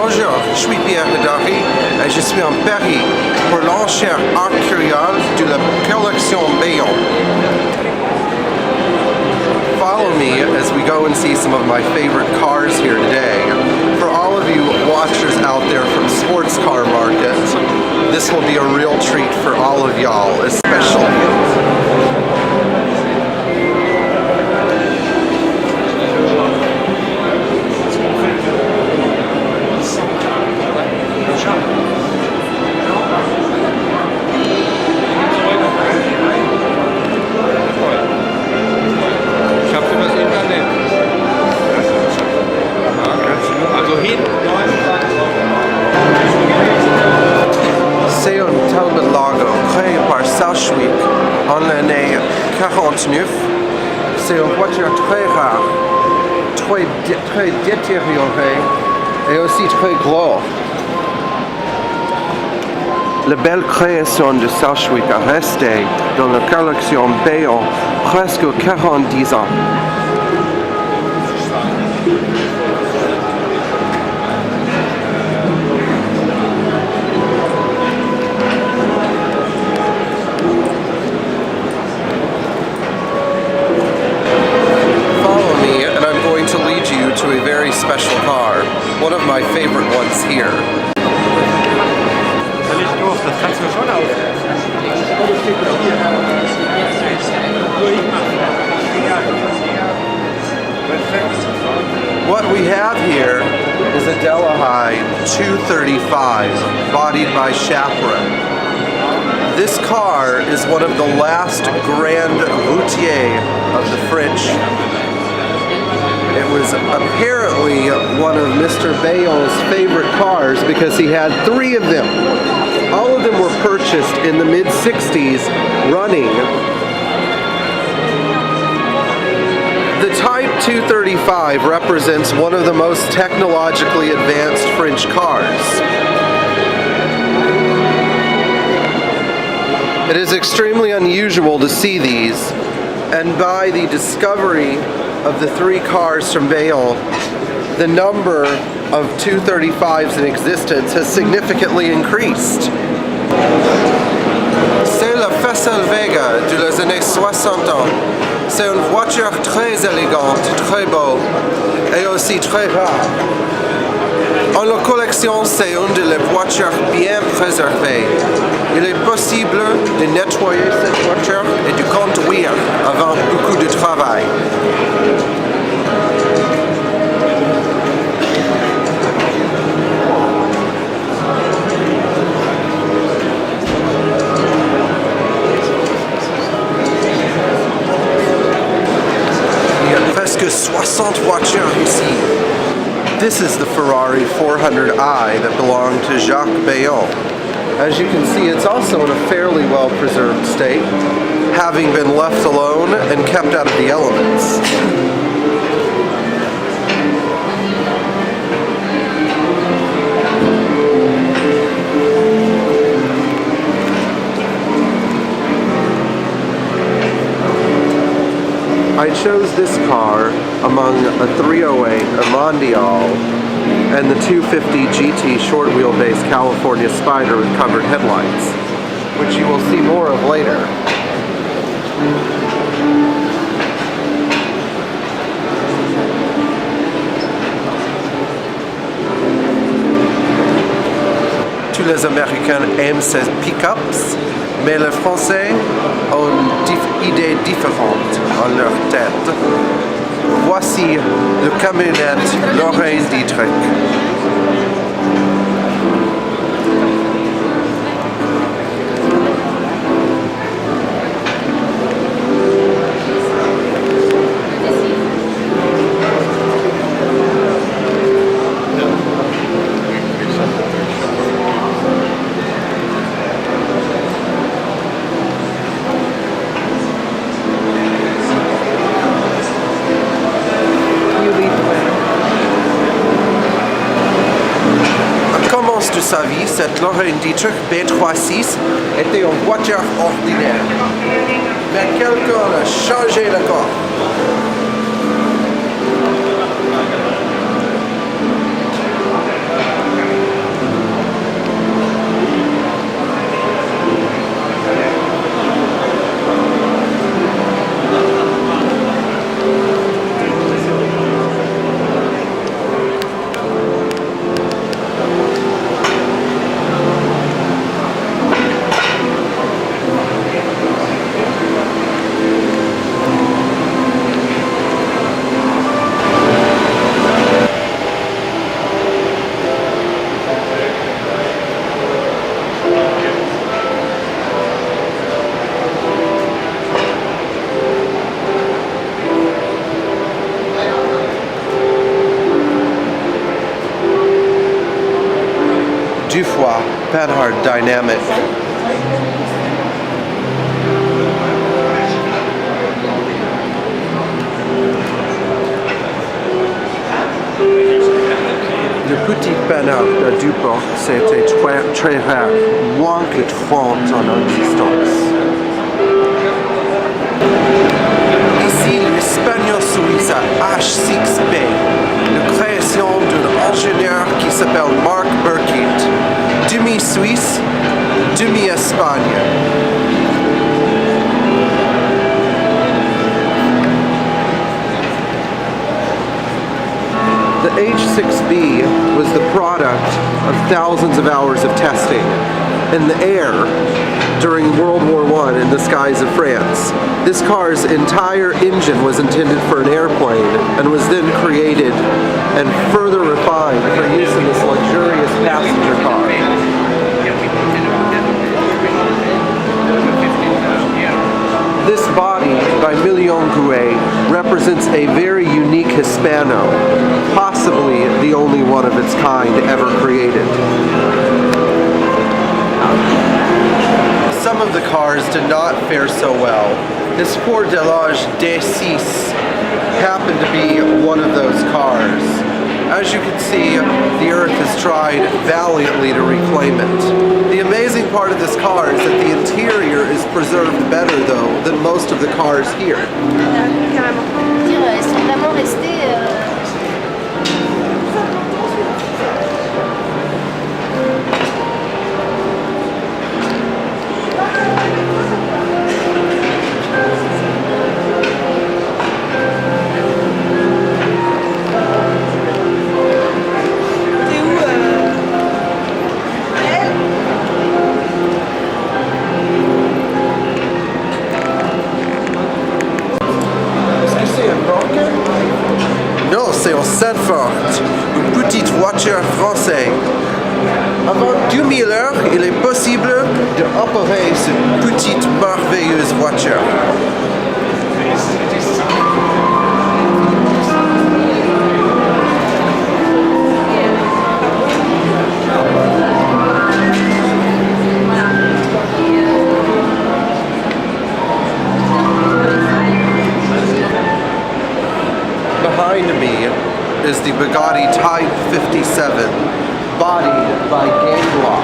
Bonjour, je suis Pierre Hedary et je suis en Paris pour l'enchère Artcurial de la collection Baillon. Follow me as we go and see some of my favorite cars here today. For all of you watchers out there from sports car market, this will be a real treat for all of y'all, especially. C'est un talbot lago créé par Southwick en l'année 49. C'est une voiture très rare, très détériorée et aussi très gros. La belle création de Southwick a resté dans la collection Baillon presque 40 ans. To a very special car, one of my favorite ones here. What we have here is a Delahide 235 bodied by Chaperon. This car is one of the last Grand Routier of the French. It was apparently one of Mr. Baillon's favorite cars because he had 3 of them. All of them were purchased in the mid-60s running. The Type 235 represents one of the most technologically advanced French cars. It is extremely unusual to see these, and by the discovery of the 3 cars from Baillon, the number of 235s in existence has significantly increased. C'est la Facel Vega de les années 60 ans. C'est une voiture très élégante, très beau et aussi très rare. En la collection, c'est une de les voitures bien préservées. Il est possible de nettoyer cette voiture et de conduire avant beaucoup de travail. Il y a presque 60 voitures ici. This is the Ferrari 400i that belonged to Jacques Baillon. As you can see, it's also in a fairly well-preserved state, having been left alone and kept out of the elements. I chose this car among a 308, a Mondial, and the 250 GT short wheelbase California Spider with covered headlights, which you will see more of later. Tous les Américains aiment ces pick-ups, mais les Français ont une idée différente en leur tête. Voici le camionnette Lorraine Dietrich. De sa vie, cette Lorraine Dietrich B36 était une voiture ordinaire. Mais quelqu'un a changé le corps. deux fois Panhard Dynamic. Le petit Panhard à deux portes, c'était très rare, moins que 30 en existence. Ici, l'Espagnol Suisse H6B, la création d'un ingénieur qui s'appelle Mark Burkitt, demi-Suisse, demi-Espagne. The H6B was the product of thousands of hours of testing in the air during World War I in the skies of France. This car's entire engine was intended for an airplane and was then created and further refined for use in this luxurious passenger car. This body by Baillon represents a very unique Hispano, possibly the only one of its kind ever created. Some of the cars did not fare so well. This Ford Delage D6 happened to be one of those cars. As you can see, the Earth has tried valiantly to reclaim it. The amazing part of this car is that the interior is preserved better, though, than most of the cars here. Ils sont vraiment restés. Non, c'est en Seine-Fort, une petite voiture française. Avant 2000 heures, il est possible d'opérer cette petite merveilleuse voiture. Behind me is the Bugatti Type 57, bodied by Baillon.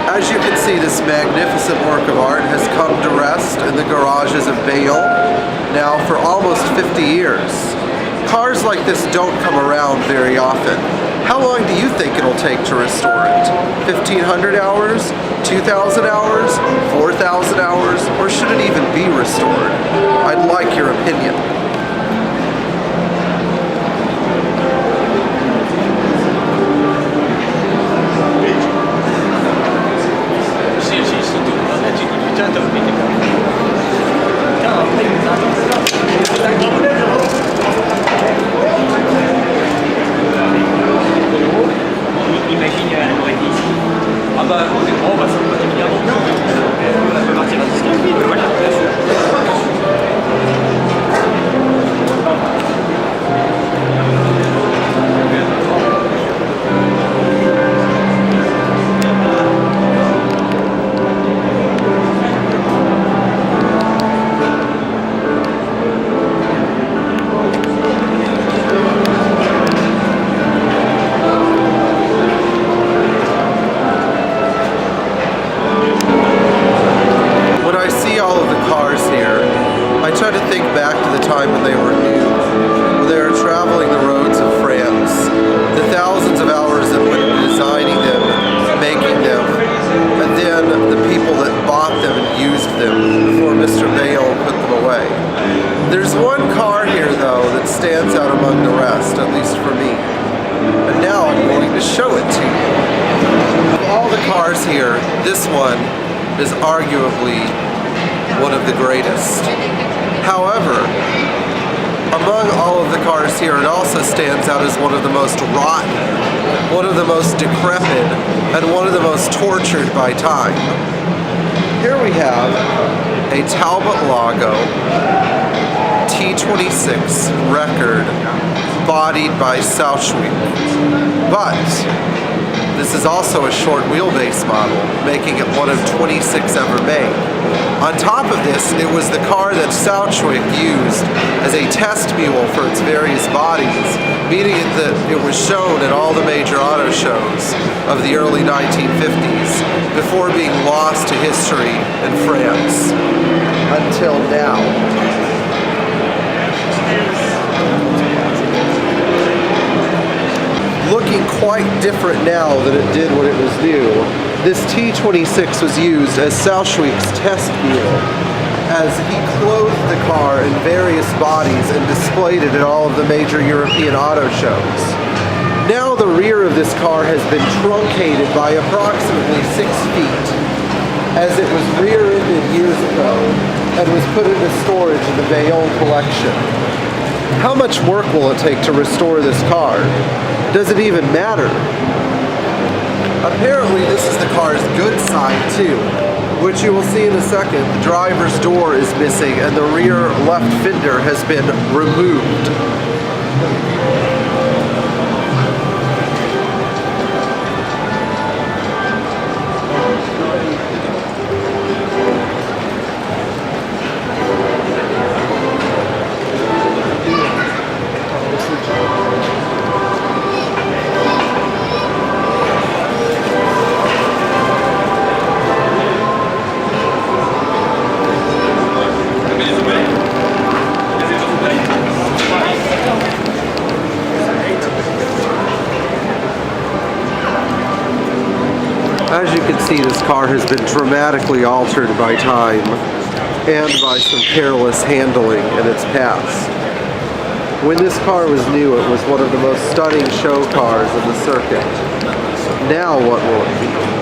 As you can see, this magnificent work of art has come to rest in the garages of Baillon now for almost 50 years. Cars like this don't come around very often. How long do you think it'll take to restore it? 1,500 hours? 2,000 hours? 4,000 hours? Or should it even be restored? I'd like your opinion. There's one car here, though, that stands out among the rest, at least for me. And now I'm going to show it to you. Of all the cars here, this one is arguably one of the greatest. However, among all of the cars here, it also stands out as one of the most rotten, one of the most decrepit, and one of the most tortured by time. Here we have a Talbot Lago T26 record bodied by Southwick. But this This is also a short wheelbase model, making it one of 26 ever made. On top of this, it was the car that Souchwick used as a test mule for its various bodies, meaning that it was shown at all the major auto shows of the early 1950s before being lost to history in France until now. Looking quite different now than it did when it was new. This T26 was used as Souchwick's test mule, as he clothed the car in various bodies and displayed it at all of the major European auto shows. Now the rear of this car has been truncated by approximately 6 feet, as it was rear-ended years ago and was put into storage in the Baillon collection. How much work will it take to restore this car? Does it even matter? Apparently this is the car's good side too, which you will see in a second. The driver's door is missing and the rear left fender has been removed. As you can see, this car has been dramatically altered by time and by some careless handling in its past. When this car was new, it was one of the most stunning show cars in the circuit. Now what will it be?